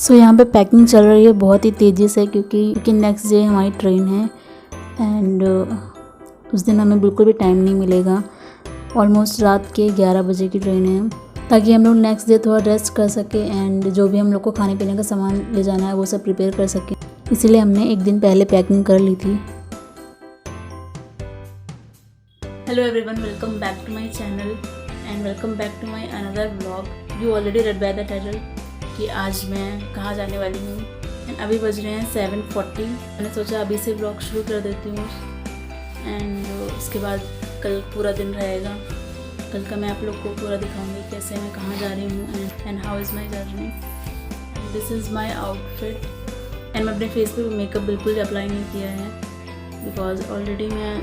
सो यहाँ पे पैकिंग चल रही है बहुत ही तेज़ी से क्योंकि नेक्स्ट डे हमारी ट्रेन है एंड उस दिन हमें बिल्कुल भी टाइम नहीं मिलेगा। ऑलमोस्ट रात के 11 बजे की ट्रेन है, ताकि हम लोग नेक्स्ट डे थोड़ा रेस्ट कर सकें एंड जो भी हम लोग को खाने पीने का सामान ले जाना है वो सब प्रिपेयर कर सकें। इसीलिए हमने एक दिन पहले पैकिंग कर ली थी। Hello everyone, welcome back to my channel and welcome back to my another vlog. You already read by the title कि आज मैं कहाँ जाने वाली हूँ एंड अभी बज रहे हैं 7:40। मैंने सोचा अभी से व्लॉग शुरू कर देती हूँ एंड उसके बाद कल पूरा दिन रहेगा। कल का मैं आप लोग को पूरा दिखाऊंगी कैसे मैं कहाँ जा रही हूँ and how is my journey. This is my outfit and मैं अपने फेस पे मेकअप बिल्कुल अप्लाई नहीं किया है बिकॉज ऑलरेडी मैं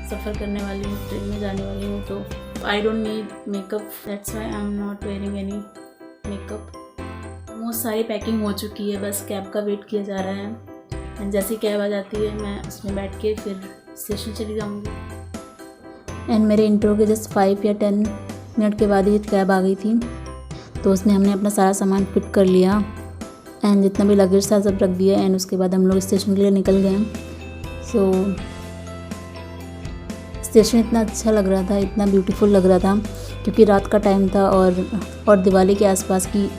सफ़र करने वाली हूँ, ट्रेन में जाने वाली हूँ, तो I don't need makeup, that's why I am not wearing any makeup. Most सारी पैकिंग हो चुकी है, बस कैब का वेट किया जा रहा है एंड जैसे ही कैब आ जाती है मैं उसमें बैठ के फिर स्टेशन चली जाऊँगी। एंड मेरे इंट्रो के जस्ट 5 या 10 मिनट के बाद ही कैब आ गई थी, तो उसने हमने अपना सारा सामान फिट कर लिया एंड जितना भी लगेज था सब रख दिया एंड उसके बाद हम लोग स्टेशन के लिए निकल गए। सो स्टेशन इतना अच्छा लग रहा था, इतना ब्यूटीफुल लग रहा था क्योंकि रात का टाइम था और दिवाली के आसपास की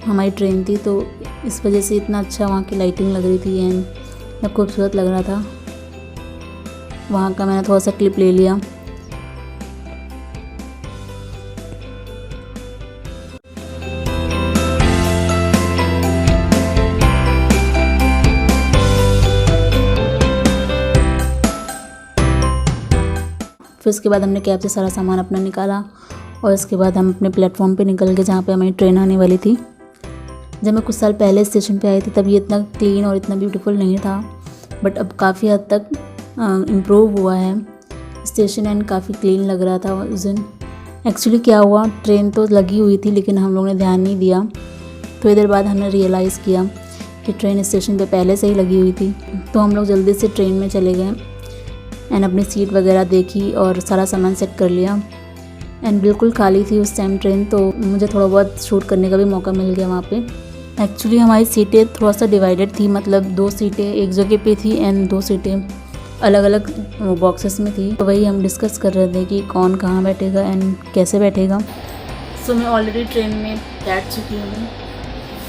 हमारी ट्रेन थी, तो इस वजह से इतना अच्छा वहाँ की लाइटिंग लग रही थी एंड इतना खूबसूरत लग रहा था। वहाँ का मैंने थोड़ा सा क्लिप ले लिया। फिर उसके बाद हमने कैब से सारा सामान अपना निकाला और उसके बाद हम अपने प्लेटफॉर्म पे निकल गए जहाँ पे हमारी ट्रेन आने वाली थी। जब मैं कुछ साल पहले स्टेशन पे आई थी तब ये इतना क्लीन और इतना ब्यूटीफुल नहीं था, बट अब काफ़ी हद तक इम्प्रूव हुआ है स्टेशन एंड काफ़ी क्लीन लग रहा था उस दिन। एक्चुअली क्या हुआ, ट्रेन तो लगी हुई थी लेकिन हम लोगों ने ध्यान नहीं दिया। थोड़ी देर बाद हमने रियलाइज़ किया कि ट्रेन स्टेशन पे पहले से ही लगी हुई थी, तो हम लोग जल्दी से ट्रेन में चले गए एंड अपनी सीट वगैरह देखी और सारा सामान सेट कर लिया एंड बिल्कुल खाली थी उस टाइम ट्रेन, तो मुझे थोड़ा बहुत शूट करने का भी मौका मिल गया वहाँ पे। एक्चुअली हमारी सीटें थोड़ा सा डिवाइडेड थी, मतलब 2 सीटें एक जगह पे थी एंड 2 सीटें अलग अलग बॉक्सेस में थी, तो वही हम डिस्कस कर रहे थे कि कौन कहाँ बैठेगा एंड कैसे बैठेगा। सो मैं ऑलरेडी ट्रेन में बैठ चुकी हूँ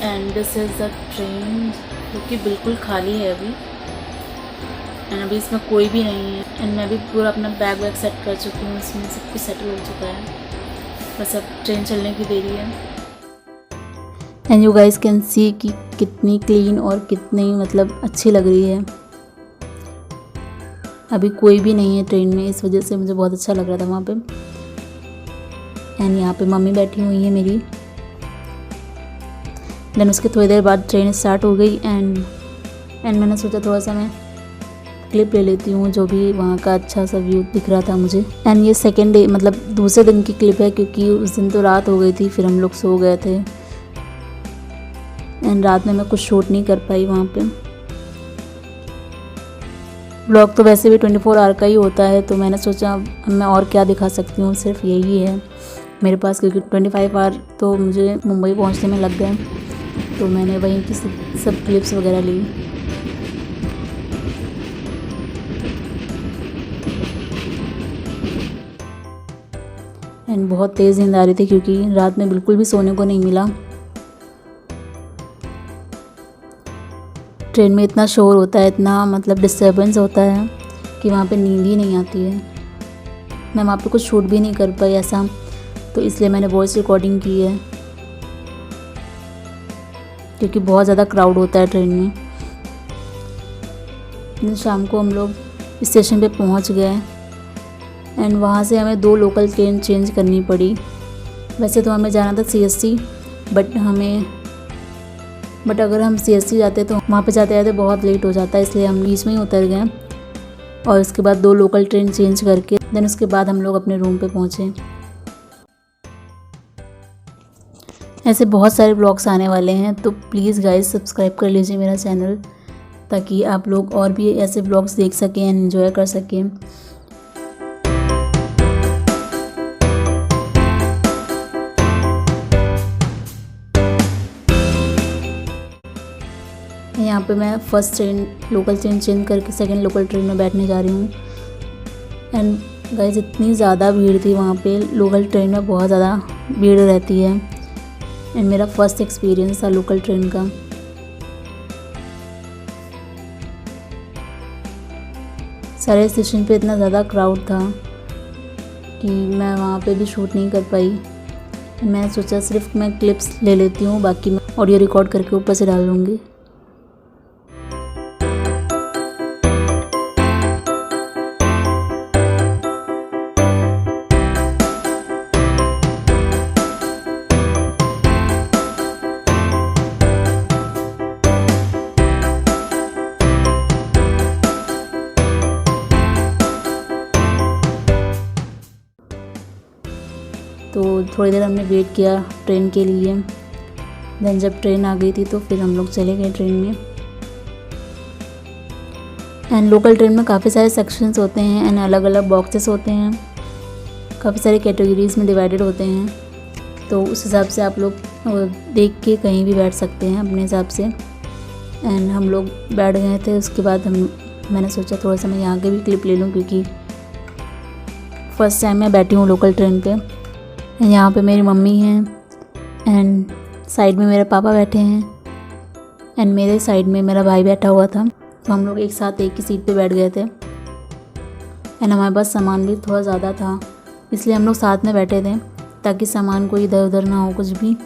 and this is the train जो कि बिल्कुल खाली है अभी एंड अभी इसमें कोई भी नहीं है एंड मैं भी पूरा अपना बैग वैग सेट कर चुकी हूँ, इसमें सब कुछ सेटल हो चुका है, बस अब ट्रेन चलने की देरी है। And you guys can see कि कितनी क्लीन और कितनी मतलब अच्छी लग रही है। अभी कोई भी नहीं है ट्रेन में, इस वजह से मुझे बहुत अच्छा लग रहा था वहाँ पे। एंड यहाँ पे मम्मी बैठी हुई है मेरी। देन उसके थोड़ी देर बाद ट्रेन स्टार्ट हो गई एंड मैंने सोचा थोड़ा सा मैं क्लिप ले लेती हूँ जो भी वहाँ का अच्छा सा व्यू दिख रहा था मुझे। एंड ये सेकेंड डे मतलब दूसरे दिन की क्लिप है क्योंकि उस दिन तो रात हो गई थी, फिर हम लोग सो गए थे एंड रात में मैं कुछ शूट नहीं कर पाई वहाँ पे। ब्लॉग तो वैसे भी 24 आवर का ही होता है, तो मैंने सोचा मैं और क्या दिखा सकती हूँ, सिर्फ यही है मेरे पास क्योंकि 25 आवर तो मुझे मुंबई पहुँचने में लग गए, तो मैंने वहीं की सब क्लिप्स वगैरह ली। एंड बहुत तेज़ नींद आ रही थी क्योंकि रात में बिल्कुल भी सोने को नहीं मिला। ट्रेन में इतना शोर होता है, इतना मतलब डिस्टर्बेंस होता है कि वहाँ पे नींद ही नहीं आती है। मैं वहाँ पे कुछ शूट भी नहीं कर पाई ऐसा, तो इसलिए मैंने वॉइस रिकॉर्डिंग की है क्योंकि बहुत ज़्यादा क्राउड होता है ट्रेन में। शाम को हम लोग स्टेशन पे पहुँच गए एंड वहाँ से हमें 2 लोकल ट्रेन चेंज करनी पड़ी। वैसे तो हमें जाना था CST, बट अगर हम CST जाते तो वहाँ पे जाते जाते बहुत लेट हो जाता है, इसलिए हम बीच में ही उतर गए और उसके बाद 2 लोकल ट्रेन चेंज करके देन उसके बाद हम लोग अपने रूम पे पहुँचे। ऐसे बहुत सारे ब्लॉग्स आने वाले हैं, तो प्लीज़ गाइस सब्सक्राइब कर लीजिए मेरा चैनल ताकि आप लोग और भी ऐसे ब्लॉग्स देख सकें एंड एंजॉय कर सकें। यहाँ पे मैं first train local train change करके सेकंड लोकल ट्रेन में बैठने जा रही हूँ। एंड गाइस इतनी ज़्यादा भीड़ थी वहाँ पे, लोकल ट्रेन में बहुत ज़्यादा भीड़ रहती है। एंड मेरा फर्स्ट एक्सपीरियंस था लोकल ट्रेन का। सारे स्टेशन पे इतना ज़्यादा क्राउड था कि मैं वहाँ पे भी शूट नहीं कर पाई। मैंने सोचा सिर्फ मैं क्लिप्स ले लेती हूँ, बाकी मैं ऑडियो रिकॉर्ड करके ऊपर से डाल दूँगी। तो थोड़ी देर हमने वेट किया ट्रेन के लिए। देन जब ट्रेन आ गई थी तो फिर हम लोग चले गए ट्रेन में। एंड लोकल ट्रेन में काफ़ी सारे सेक्शंस होते हैं एंड अलग अलग बॉक्सेस होते हैं, काफ़ी सारे कैटेगरीज में डिवाइडेड होते हैं। तो उस हिसाब से आप लोग देख के कहीं भी बैठ सकते हैं अपने हिसाब से। एंड हम लोग बैठ गए थे। उसके बाद मैंने सोचा थोड़ा सा मैं यहाँ के भी क्लिप ले लूँ, क्योंकि फ़र्स्ट टाइम मैं बैठी हूँ लोकल ट्रेन पे। यहाँ पे मेरी मम्मी हैं एंड साइड में मेरे पापा बैठे हैं एंड मेरे साइड में मेरा भाई बैठा हुआ था। तो हम लोग एक साथ एक ही सीट पे बैठ गए थे। एंड हमारे पास सामान भी थोड़ा ज़्यादा था, इसलिए हम लोग साथ में बैठे थे ताकि सामान कोई इधर उधर ना हो कुछ भी,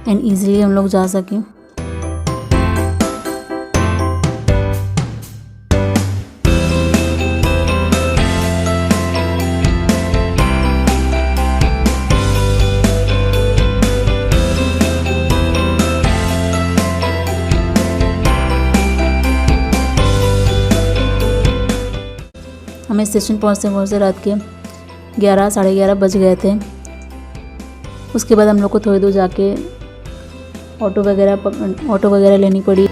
एंड ईज़िली हम लोग जा सकें। हमें स्टेशन पहुँचते रात के 11 साढ़े 11 बज गए थे। उसके बाद हम लोग को थोड़ी दूर जाके ऑटो वगैरह लेनी पड़ी।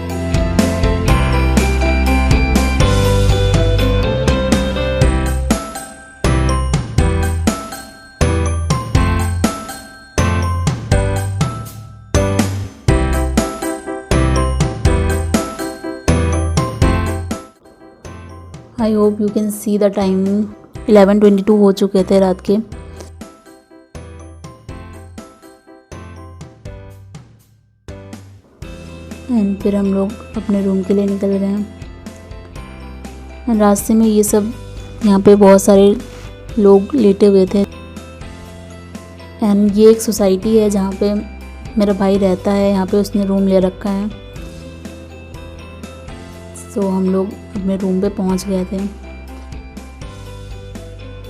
I hope you can see the time 11:22 हो चुके थे रात के। एंड फिर हम लोग अपने रूम के लिए निकल गए। रास्ते में ये सब यहाँ पे बहुत सारे लोग लेटे हुए थे। एंड ये एक सोसाइटी है जहाँ पे मेरा भाई रहता है, यहाँ पे उसने रूम ले रखा है। तो हम लोग अपने रूम पे पहुँच गए थे।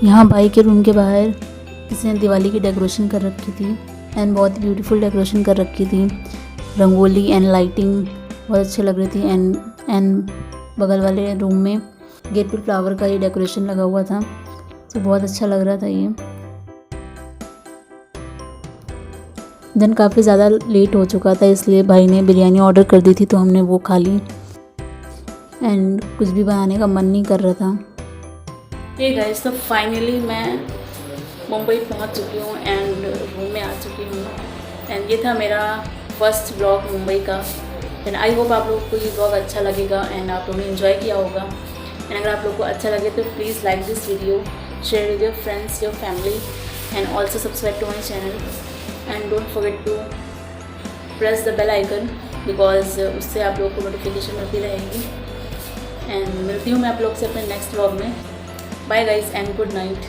यहाँ भाई के रूम के बाहर किसी ने दिवाली की डेकोरेशन कर रखी थी एंड बहुत ही ब्यूटीफुल डेकोरेशन कर रखी थी। रंगोली एंड लाइटिंग बहुत अच्छी लग रही थी। एंड बगल वाले रूम में गेट पे फ्लावर का ये डेकोरेशन लगा हुआ था, तो बहुत अच्छा लग रहा था ये। दिन काफ़ी ज़्यादा लेट हो चुका था, इसलिए भाई ने बिरयानी ऑर्डर कर दी थी, तो हमने वो खा ली। एंड कुछ भी बनाने का मन नहीं कर रहा था। हे गाइस, तो फाइनली मैं मुंबई पहुंच चुकी हूँ एंड रूम में आ चुकी हूँ। एंड ये था मेरा फर्स्ट ब्लॉग मुंबई का। एंड आई होप आप लोगों को ये ब्लॉग अच्छा लगेगा एंड आप लोगों ने इन्जॉय किया होगा। एंड अगर आप लोगों को अच्छा लगे तो please like this video, share with your friends, your family, and also subscribe to my channel. And don't forget to press the bell icon, because उससे आप लोगों को नोटिफिकेशन मिलती रहेगी। एंड मिलती हूँ मैं आप लोग से अपने नेक्स्ट व्लॉग में। Bye guys and good night.